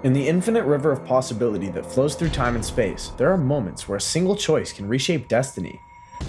In the infinite river of possibility that flows through time and space, there are moments where a single choice can reshape destiny.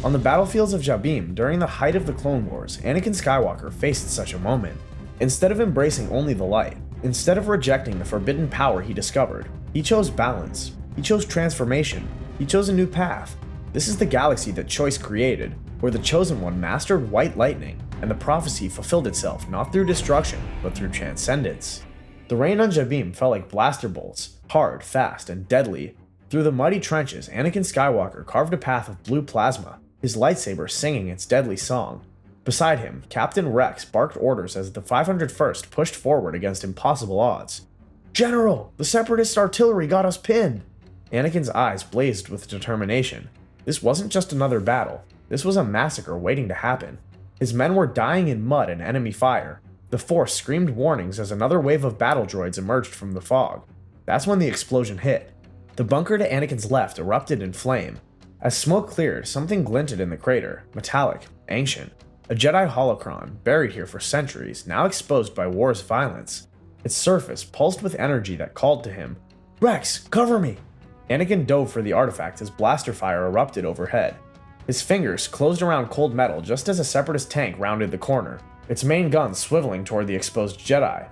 On the battlefields of Jabim, during the height of the Clone Wars, Anakin Skywalker faced such a moment. Instead of embracing only the light, instead of rejecting the forbidden power he discovered, he chose balance. He chose transformation. He chose a new path. This is the galaxy that choice created, where the Chosen One mastered white lightning, and the prophecy fulfilled itself not through destruction, but through transcendence. The rain on Jabim fell like blaster bolts, hard, fast, and deadly. Through the muddy trenches, Anakin Skywalker carved a path of blue plasma, his lightsaber singing its deadly song. Beside him, Captain Rex barked orders as the 501st pushed forward against impossible odds. "General, the Separatist artillery got us pinned!" Anakin's eyes blazed with determination. This wasn't just another battle. This was a massacre waiting to happen. His men were dying in mud and enemy fire. The Force screamed warnings as another wave of battle droids emerged from the fog. That's when the explosion hit. The bunker to Anakin's left erupted in flame. As smoke cleared, something glinted in the crater, metallic, ancient. A Jedi holocron, buried here for centuries, now exposed by war's violence. Its surface pulsed with energy that called to him. "Rex, cover me!" Anakin dove for the artifact as blaster fire erupted overhead. His fingers closed around cold metal just as a Separatist tank rounded the corner, its main gun swiveling toward the exposed Jedi.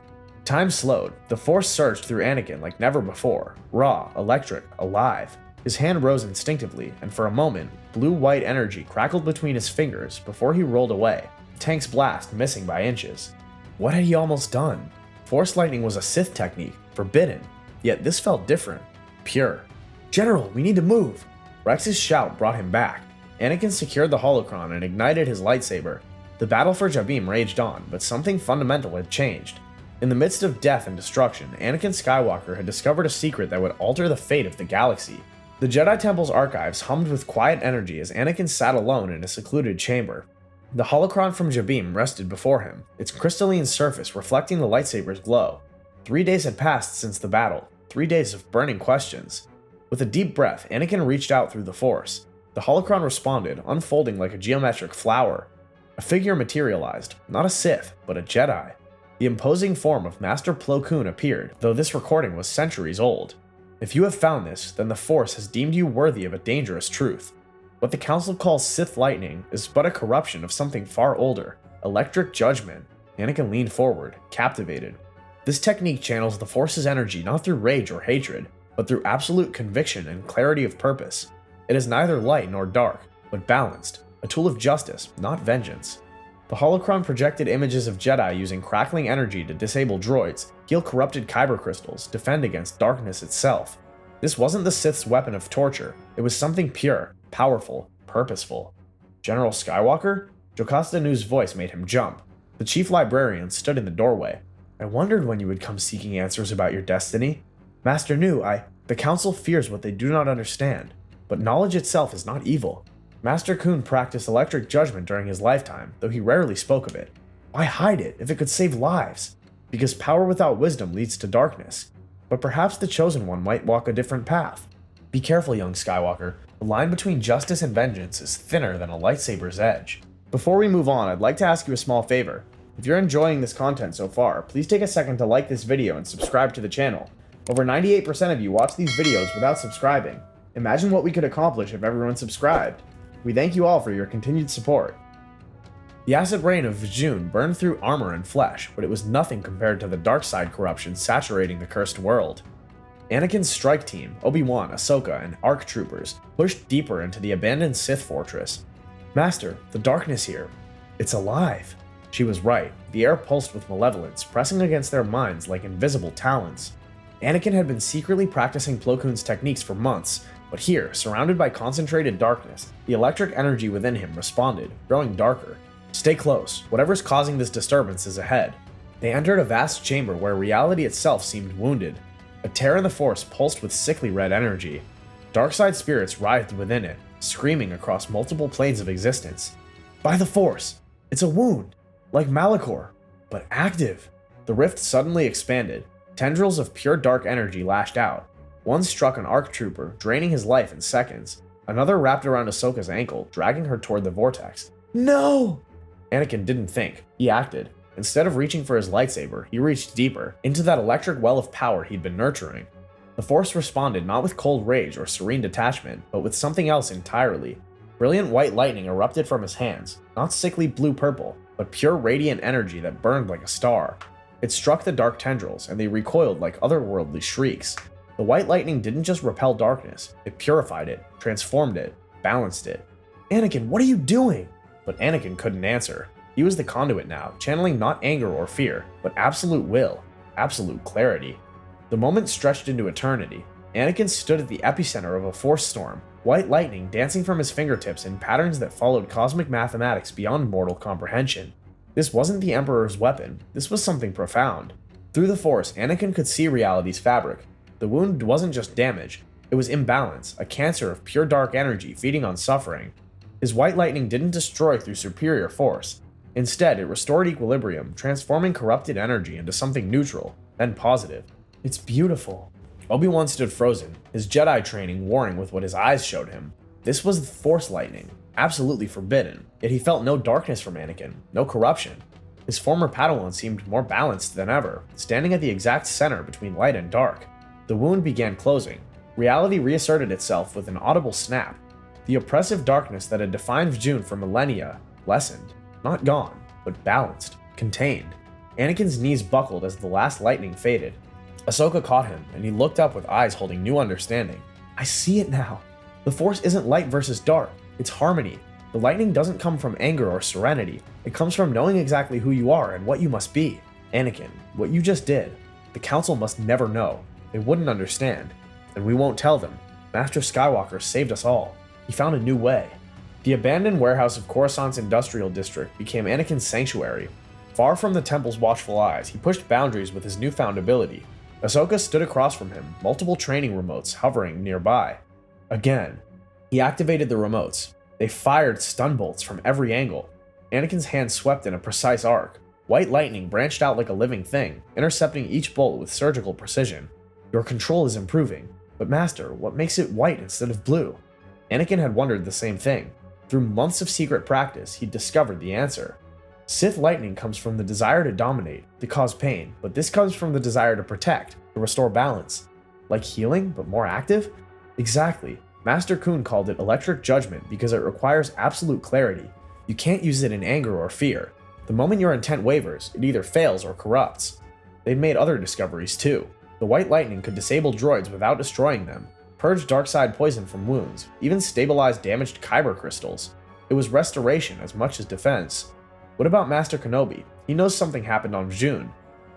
Time slowed. The Force surged through Anakin like never before, raw, electric, alive. His hand rose instinctively, and for a moment, blue-white energy crackled between his fingers before he rolled away, the tank's blast missing by inches. What had he almost done? Force lightning was a Sith technique, forbidden, yet this felt different, pure. "General, we need to move!" Rex's shout brought him back. Anakin secured the holocron and ignited his lightsaber. The battle for Jabim raged on, but something fundamental had changed. In the midst of death and destruction, Anakin Skywalker had discovered a secret that would alter the fate of the galaxy. The Jedi Temple's archives hummed with quiet energy as Anakin sat alone in a secluded chamber. The holocron from Jabim rested before him, its crystalline surface reflecting the lightsaber's glow. 3 days had passed since the battle, 3 days of burning questions. With a deep breath, Anakin reached out through the Force. The holocron responded, unfolding like a geometric flower. A figure materialized, not a Sith, but a Jedi. The imposing form of Master Plo Koon appeared, though this recording was centuries old. If you have found this, then the Force has deemed you worthy of a dangerous truth. What the Council calls Sith lightning is but a corruption of something far older, electric judgment. Anakin leaned forward, captivated. This technique channels the Force's energy not through rage or hatred, but through absolute conviction and clarity of purpose. It is neither light nor dark, but balanced, a tool of justice, not vengeance. The holocron projected images of Jedi using crackling energy to disable droids, heal corrupted kyber crystals, defend against darkness itself. This wasn't the Sith's weapon of torture, it was something pure, powerful, purposeful. "General Skywalker?" Jocasta Nu's voice made him jump. The chief librarian stood in the doorway. "I wondered when you would come seeking answers about your destiny. Master Nu, the Council fears what they do not understand. But knowledge itself is not evil. Master Koon practiced electric judgment during his lifetime, though he rarely spoke of it. Why hide it if it could save lives? Because power without wisdom leads to darkness. But perhaps the Chosen One might walk a different path. Be careful, young Skywalker. The line between justice and vengeance is thinner than a lightsaber's edge." Before we move on, I'd like to ask you a small favor. If you're enjoying this content so far, please take a second to like this video and subscribe to the channel. Over 98% of you watch these videos without subscribing. Imagine what we could accomplish if everyone subscribed. We thank you all for your continued support. The acid rain of Vjun burned through armor and flesh, but it was nothing compared to the dark side corruption saturating the cursed world. Anakin's strike team, Obi-Wan, Ahsoka, and ARC troopers pushed deeper into the abandoned Sith fortress. "Master, the darkness here, it's alive." She was right. The air pulsed with malevolence, pressing against their minds like invisible talons. Anakin had been secretly practicing Plo Koon's techniques for months, but here, surrounded by concentrated darkness, the electric energy within him responded, growing darker. "Stay close. Whatever's causing this disturbance is ahead." They entered a vast chamber where reality itself seemed wounded. A tear in the Force pulsed with sickly red energy. Darkside spirits writhed within it, screaming across multiple planes of existence. "By the Force! It's a wound! Like Malachor, but active!" The rift suddenly expanded. Tendrils of pure dark energy lashed out. One struck an ARC trooper, draining his life in seconds. Another wrapped around Ahsoka's ankle, dragging her toward the vortex. "No!" Anakin didn't think. He acted. Instead of reaching for his lightsaber, he reached deeper, into that electric well of power he'd been nurturing. The Force responded not with cold rage or serene detachment, but with something else entirely. Brilliant white lightning erupted from his hands, not sickly blue-purple, but pure radiant energy that burned like a star. It struck the dark tendrils, and they recoiled like otherworldly shrieks. The white lightning didn't just repel darkness, it purified it, transformed it, balanced it. "Anakin, what are you doing?" But Anakin couldn't answer. He was the conduit now, channeling not anger or fear, but absolute will, absolute clarity. The moment stretched into eternity. Anakin stood at the epicenter of a force storm, white lightning dancing from his fingertips in patterns that followed cosmic mathematics beyond mortal comprehension. This wasn't the Emperor's weapon, this was something profound. Through the Force, Anakin could see reality's fabric. The wound wasn't just damage, it was imbalance, a cancer of pure dark energy feeding on suffering. His white lightning didn't destroy through superior force. Instead, it restored equilibrium, transforming corrupted energy into something neutral, then positive. "It's beautiful." Obi-Wan stood frozen, his Jedi training warring with what his eyes showed him. This was Force lightning, absolutely forbidden, yet he felt no darkness from Anakin, no corruption. His former Padawan seemed more balanced than ever, standing at the exact center between light and dark. The wound began closing. Reality reasserted itself with an audible snap. The oppressive darkness that had defined Vjun for millennia lessened, not gone, but balanced, contained. Anakin's knees buckled as the last lightning faded. Ahsoka caught him, and he looked up with eyes holding new understanding. "I see it now. The Force isn't light versus dark, it's harmony. The lightning doesn't come from anger or serenity, it comes from knowing exactly who you are and what you must be. Anakin, what you just did, the Council must never know. They wouldn't understand. And we won't tell them. Master Skywalker saved us all. He found a new way." The abandoned warehouse of Coruscant's industrial district became Anakin's sanctuary. Far from the Temple's watchful eyes, he pushed boundaries with his newfound ability. Ahsoka stood across from him, multiple training remotes hovering nearby. Again, he activated the remotes. They fired stun bolts from every angle. Anakin's hand swept in a precise arc. White lightning branched out like a living thing, intercepting each bolt with surgical precision. "Your control is improving. But Master, what makes it white instead of blue?" Anakin had wondered the same thing. Through months of secret practice, he'd discovered the answer. Sith lightning comes from the desire to dominate, to cause pain, but this comes from the desire to protect, to restore balance. Like healing, but more active? Exactly. Master Kun called it electric judgment because it requires absolute clarity. You can't use it in anger or fear. The moment your intent wavers, it either fails or corrupts. They'd made other discoveries too. The white lightning could disable droids without destroying them, purge darkside poison from wounds, even stabilize damaged kyber crystals. It was restoration as much as defense. What about Master Kenobi? He knows something happened on Vjun.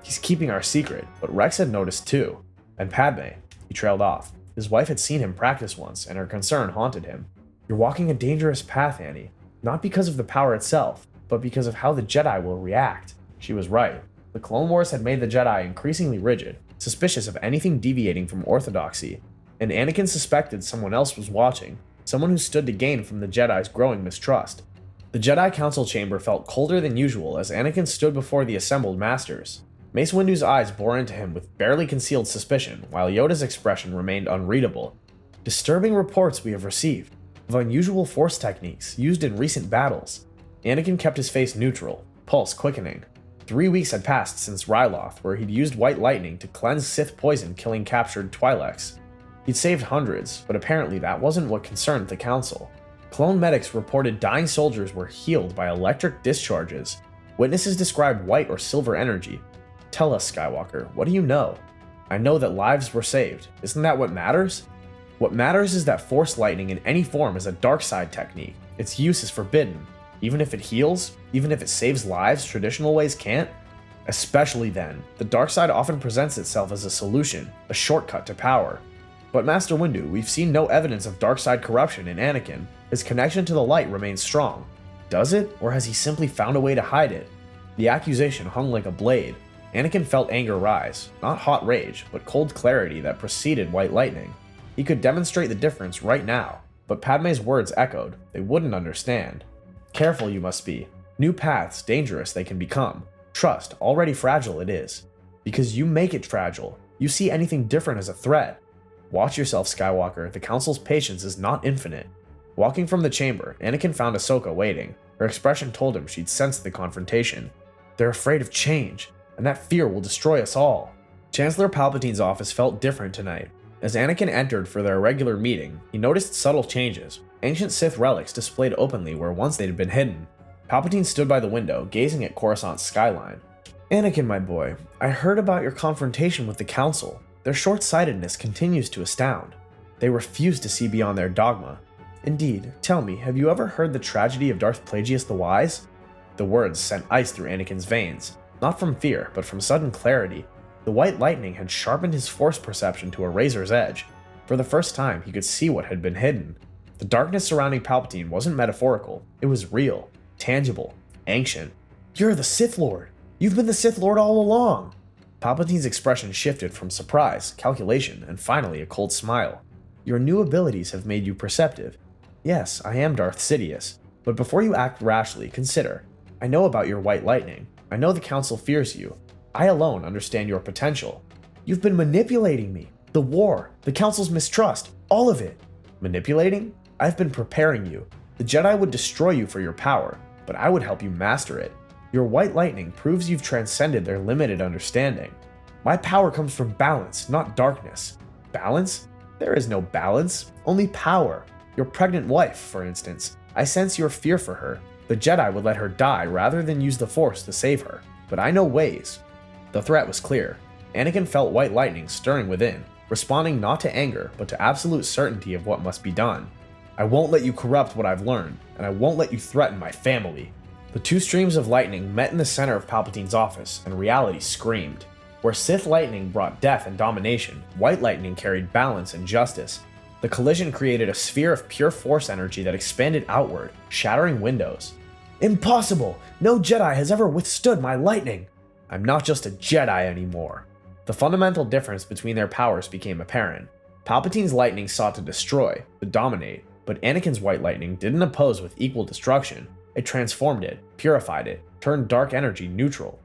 He's keeping our secret, but Rex had noticed too. And Padme. He trailed off. His wife had seen him practice once, and her concern haunted him. "You're walking a dangerous path, Annie. Not because of the power itself, but because of how the Jedi will react." She was right. The Clone Wars had made the Jedi increasingly rigid, suspicious of anything deviating from orthodoxy. And Anakin suspected someone else was watching, someone who stood to gain from the Jedi's growing mistrust. The Jedi Council chamber felt colder than usual as Anakin stood before the assembled masters. Mace Windu's eyes bore into him with barely concealed suspicion, while Yoda's expression remained unreadable. "Disturbing reports we have received of unusual force techniques used in recent battles." Anakin kept his face neutral, pulse quickening. 3 weeks had passed since Ryloth, where he'd used white lightning to cleanse Sith poison killing captured Twi'leks. He'd saved hundreds, but apparently that wasn't what concerned the Council. Clone medics reported dying soldiers were healed by electric discharges. Witnesses described white or silver energy. "Tell us, Skywalker, what do you know?" "I know that lives were saved. Isn't that what matters?" "What matters is that force lightning in any form is a dark side technique. Its use is forbidden. Even if it heals, even if it saves lives traditional ways can't. Especially then, the dark side often presents itself as a solution, a shortcut to power." But Master Windu, we've seen no evidence of dark side corruption in Anakin. His connection to the light remains strong. Does it, or has he simply found a way to hide it? The accusation hung like a blade. Anakin felt anger rise, not hot rage, but cold clarity that preceded white lightning. He could demonstrate the difference right now, but Padme's words echoed. They wouldn't understand. "Careful you must be. New paths, dangerous they can become. Trust, already fragile it is. Because you make it fragile. You see anything different as a threat. Watch yourself, Skywalker, the Council's patience is not infinite." Walking from the chamber, Anakin found Ahsoka waiting. Her expression told him she'd sensed the confrontation. They're afraid of change, and that fear will destroy us all. Chancellor Palpatine's office felt different tonight. As Anakin entered for their regular meeting, he noticed subtle changes, ancient Sith relics displayed openly where once they'd been hidden. Palpatine stood by the window, gazing at Coruscant's skyline. "Anakin, my boy, I heard about your confrontation with the Council. Their short-sightedness continues to astound. They refuse to see beyond their dogma. Indeed, tell me, have you ever heard the tragedy of Darth Plagueis the Wise?" The words sent ice through Anakin's veins, not from fear, but from sudden clarity. The white lightning had sharpened his force perception to a razor's edge. For the first time, he could see what had been hidden. The darkness surrounding Palpatine wasn't metaphorical, it was real, tangible, ancient. "You're the Sith Lord! You've been the Sith Lord all along!" Palpatine's expression shifted from surprise, calculation, and finally a cold smile. "Your new abilities have made you perceptive. Yes, I am Darth Sidious, but before you act rashly, consider. I know about your white lightning. I know the Council fears you. I alone understand your potential. You've been manipulating me. The war, the Council's mistrust, all of it." "Manipulating? I've been preparing you. The Jedi would destroy you for your power, but I would help you master it. Your white lightning proves you've transcended their limited understanding. My power comes from balance, not darkness." "Balance? There is no balance, only power. Your pregnant wife, for instance. I sense your fear for her. The Jedi would let her die rather than use the Force to save her, but I know ways." The threat was clear. Anakin felt white lightning stirring within, responding not to anger, but to absolute certainty of what must be done. "I won't let you corrupt what I've learned, and I won't let you threaten my family." The two streams of lightning met in the center of Palpatine's office, and reality screamed. Where Sith lightning brought death and domination, white lightning carried balance and justice. The collision created a sphere of pure force energy that expanded outward, shattering windows. "Impossible! No Jedi has ever withstood my lightning! I'm not just a Jedi anymore." The fundamental difference between their powers became apparent. Palpatine's lightning sought to destroy, to dominate, but Anakin's white lightning didn't oppose with equal destruction. It transformed it, purified it, turned dark energy neutral.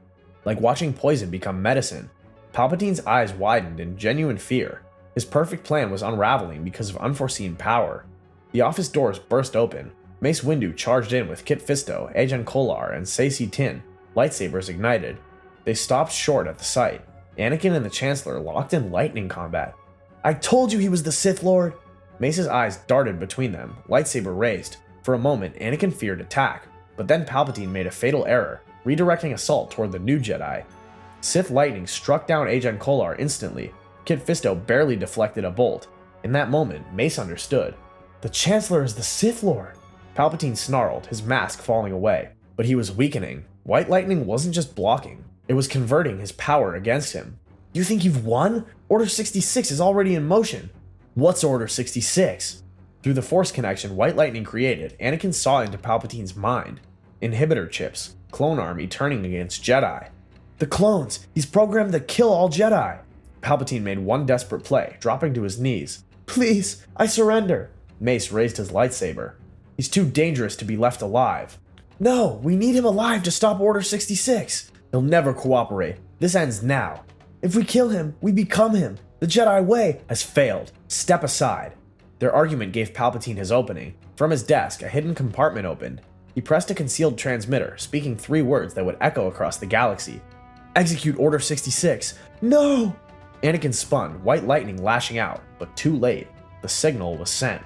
Like watching poison become medicine, Palpatine's eyes widened in genuine fear. His perfect plan was unraveling because of unforeseen power. The office doors burst open. Mace Windu charged in with Kit Fisto, Ajan Kolar, and Saesee Tin, lightsabers ignited. They stopped short at the sight. Anakin and the Chancellor locked in lightning combat. "I told you he was the Sith Lord!" Mace's eyes darted between them, lightsaber raised. For a moment, Anakin feared attack, but then Palpatine made a fatal error, redirecting assault toward the new Jedi. Sith lightning struck down Ajan Kolar instantly. Kit Fisto barely deflected a bolt. In that moment, Mace understood. "The Chancellor is the Sith Lord!" Palpatine snarled, his mask falling away. But he was weakening. White lightning wasn't just blocking. It was converting his power against him. "You think you've won? Order 66 is already in motion." "What's Order 66? Through the Force connection white lightning created, Anakin saw into Palpatine's mind. Inhibitor chips, clone army turning against Jedi. "The clones! He's programmed to kill all Jedi!" Palpatine made one desperate play, dropping to his knees. "Please, I surrender!" Mace raised his lightsaber. "He's too dangerous to be left alive." "No, we need him alive to stop Order 66. He'll never cooperate. This ends now. If we kill him, we become him. The Jedi way has failed. Step aside." Their argument gave Palpatine his opening. From his desk, a hidden compartment opened. He pressed a concealed transmitter, speaking 3 words that would echo across the galaxy. "Execute Order 66. No!" Anakin spun, white lightning lashing out, but too late. The signal was sent.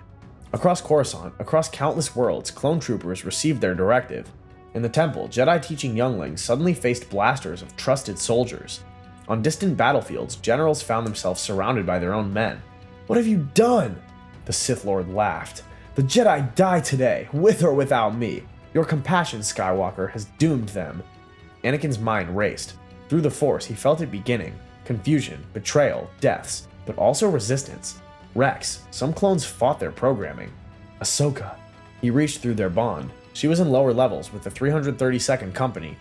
Across Coruscant, across countless worlds, clone troopers received their directive. In the temple, Jedi teaching younglings suddenly faced blasters of trusted soldiers. On distant battlefields, generals found themselves surrounded by their own men. "What have you done?" The Sith Lord laughed. "The Jedi die today, with or without me. Your compassion, Skywalker, has doomed them." Anakin's mind raced. Through the Force, he felt it beginning. Confusion, betrayal, deaths, but also resistance. Rex, some clones fought their programming. Ahsoka. He reached through their bond. She was in lower levels with the 332nd Company.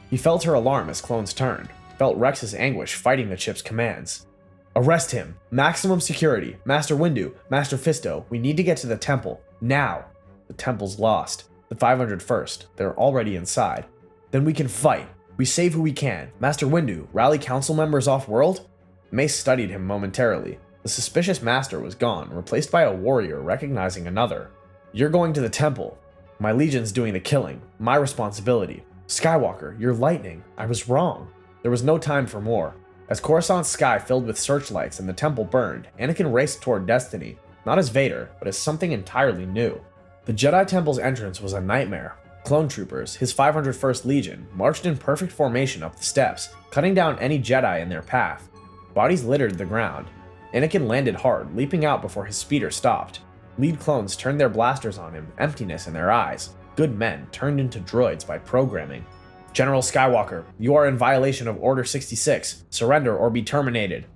He felt her alarm as clones turned, felt Rex's anguish fighting the chip's commands. "Arrest him! Maximum security! Master Windu, Master Fisto, we need to get to the temple. Now!" The temple's lost. The 501st, they're already inside. "Then we can fight. We save who we can. Master Windu, rally council members off-world?" Mace studied him momentarily. The suspicious master was gone, replaced by a warrior recognizing another. "You're going to the temple. My legion's doing the killing. My responsibility. Skywalker, you're lightning. I was wrong. There was no time for more. As Coruscant's sky filled with searchlights and the temple burned, Anakin raced toward destiny, not as Vader, but as something entirely new. The Jedi Temple's entrance was a nightmare. Clone troopers, his 501st Legion, marched in perfect formation up the steps, cutting down any Jedi in their path. Bodies littered the ground. Anakin landed hard, leaping out before his speeder stopped. Lead clones turned their blasters on him, emptiness in their eyes. Good men turned into droids by programming. General Skywalker, you are in violation of Order 66. Surrender or be terminated.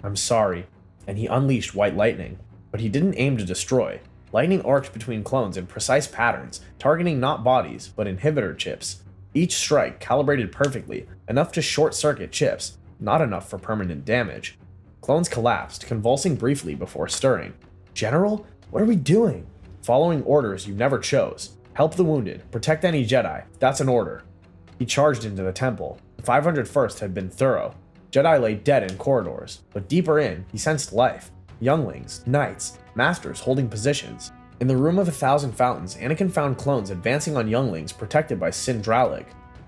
I'm sorry. And he unleashed white lightning. But he didn't aim to destroy. Lightning arced between clones in precise patterns, targeting not bodies, but inhibitor chips. Each strike calibrated perfectly, enough to short-circuit chips, not enough for permanent damage. Clones collapsed, convulsing briefly before stirring. General, what are we doing? Following orders you never chose. Help the wounded, protect any Jedi, that's an order. He charged into the temple. The 501st had been thorough. Jedi lay dead in corridors, but deeper in, he sensed life. Younglings, knights, masters holding positions. In the room of 1,000 fountains, Anakin found clones advancing on younglings protected by Sindralig.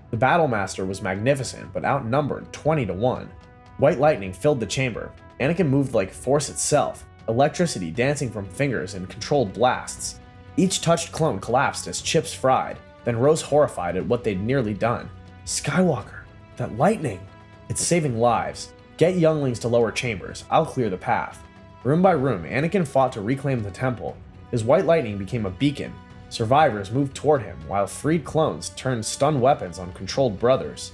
The battle master was magnificent, but outnumbered 20 to 1. White lightning filled the chamber. Anakin moved like force itself, electricity dancing from fingers in controlled blasts. Each touched clone collapsed as chips fried, then rose horrified at what they'd nearly done. Skywalker, that lightning! It's saving lives. Get younglings to lower chambers, I'll clear the path. Room by room, Anakin fought to reclaim the temple. His white lightning became a beacon. Survivors moved toward him, while freed clones turned stun weapons on controlled brothers.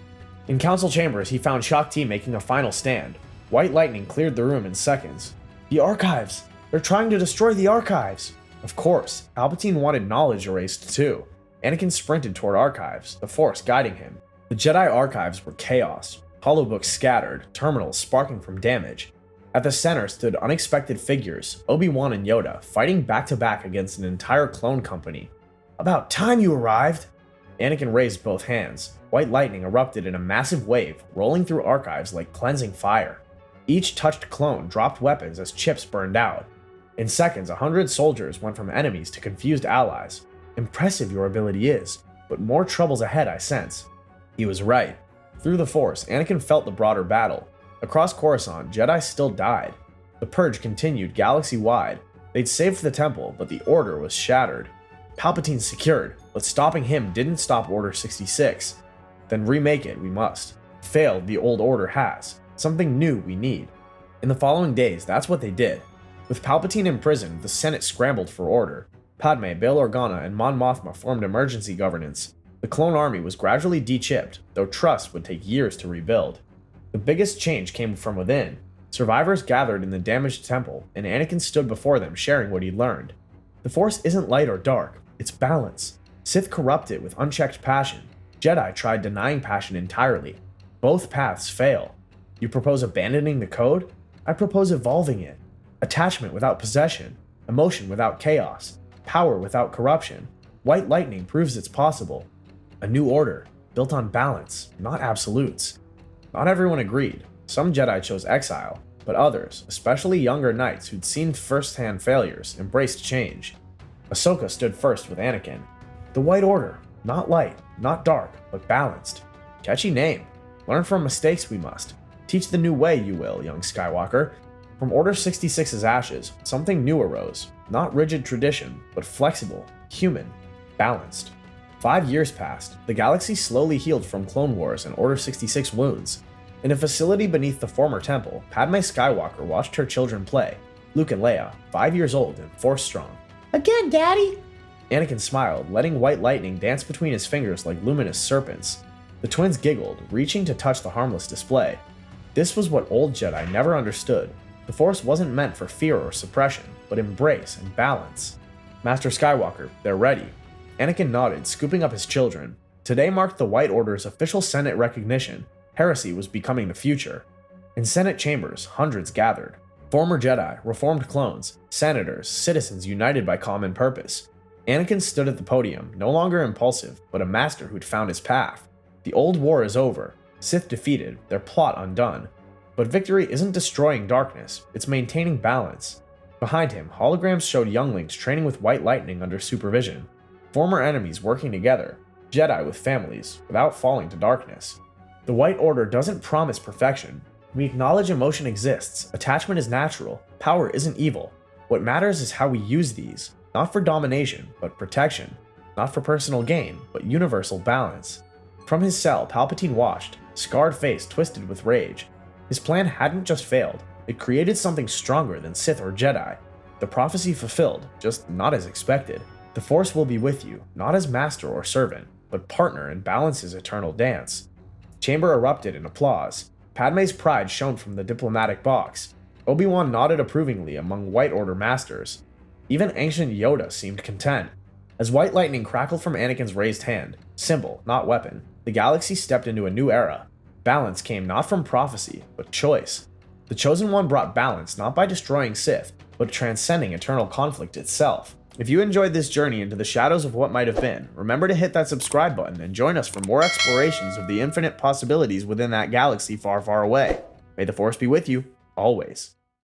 In council chambers, he found Shaak Ti making a final stand. White lightning cleared the room in seconds. The archives! They're trying to destroy the archives! Of course, Palpatine wanted knowledge erased too. Anakin sprinted toward archives, the Force guiding him. The Jedi archives were chaos. Holobooks scattered, terminals sparking from damage. At the center stood unexpected figures, Obi-Wan and Yoda, fighting back-to-back against an entire clone company. About time you arrived! Anakin raised both hands. White lightning erupted in a massive wave, rolling through archives like cleansing fire. Each touched clone dropped weapons as chips burned out. In seconds, 100 soldiers went from enemies to confused allies. Impressive your ability is, but more troubles ahead I sense. He was right. Through the Force, Anakin felt the broader battle. Across Coruscant, Jedi still died. The Purge continued galaxy-wide. They'd saved the temple, but the Order was shattered. Palpatine secured, but stopping him didn't stop Order 66. Then remake it we must. Failed the old Order has. Something new we need. In the following days, that's what they did. With Palpatine imprisoned, the Senate scrambled for order. Padme, Bail Organa, and Mon Mothma formed emergency governance. The clone army was gradually de-chipped, though trust would take years to rebuild. The biggest change came from within. Survivors gathered in the damaged temple, and Anakin stood before them sharing what he'd learned. The Force isn't light or dark, it's balance. Sith corrupt it with unchecked passion. Jedi tried denying passion entirely. Both paths fail. You propose abandoning the code? I propose evolving it. Attachment without possession. Emotion without chaos. Power without corruption. White lightning proves it's possible. A new order, built on balance, not absolutes. Not everyone agreed. Some Jedi chose exile, but others, especially younger knights who'd seen first-hand failures, embraced change. Ahsoka stood first with Anakin. The White Order, not light, not dark, but balanced. Catchy name. Learn from mistakes we must. Teach the new way you will, young Skywalker. From Order 66's ashes, something new arose. Not rigid tradition, but flexible, human, balanced. 5 years passed. The galaxy slowly healed from Clone Wars and Order 66 wounds. In a facility beneath the former temple, Padme Skywalker watched her children play. Luke and Leia, 5 years old and Force strong. Again, Daddy! Anakin smiled, letting white lightning dance between his fingers like luminous serpents. The twins giggled, reaching to touch the harmless display. This was what old Jedi never understood. The Force wasn't meant for fear or suppression, but embrace and balance. Master Skywalker, they're ready. Anakin nodded, scooping up his children. Today marked the White Order's official Senate recognition. Heresy was becoming the future. In Senate chambers, hundreds gathered. Former Jedi, reformed clones, senators, citizens united by common purpose. Anakin stood at the podium, no longer impulsive, but a master who'd found his path. The old war is over. Sith defeated, their plot undone. But victory isn't destroying darkness, it's maintaining balance. Behind him, holograms showed younglings training with white lightning under supervision. Former enemies working together. Jedi with families, without falling to darkness. The White Order doesn't promise perfection. We acknowledge emotion exists, attachment is natural, power isn't evil. What matters is how we use these, not for domination, but protection. Not for personal gain, but universal balance. From his cell, Palpatine watched, scarred face twisted with rage. His plan hadn't just failed, it created something stronger than Sith or Jedi. The prophecy fulfilled, just not as expected. The Force will be with you, not as master or servant, but partner in balance's eternal dance. The chamber erupted in applause. Padme's pride shone from the diplomatic box. Obi-Wan nodded approvingly among White Order masters. Even ancient Yoda seemed content. As white lightning crackled from Anakin's raised hand, symbol, not weapon, the galaxy stepped into a new era. Balance came not from prophecy, but choice. The Chosen One brought balance not by destroying Sith, but transcending eternal conflict itself. If you enjoyed this journey into the shadows of what might have been, remember to hit that subscribe button and join us for more explorations of the infinite possibilities within that galaxy far, far away. May the Force be with you, always.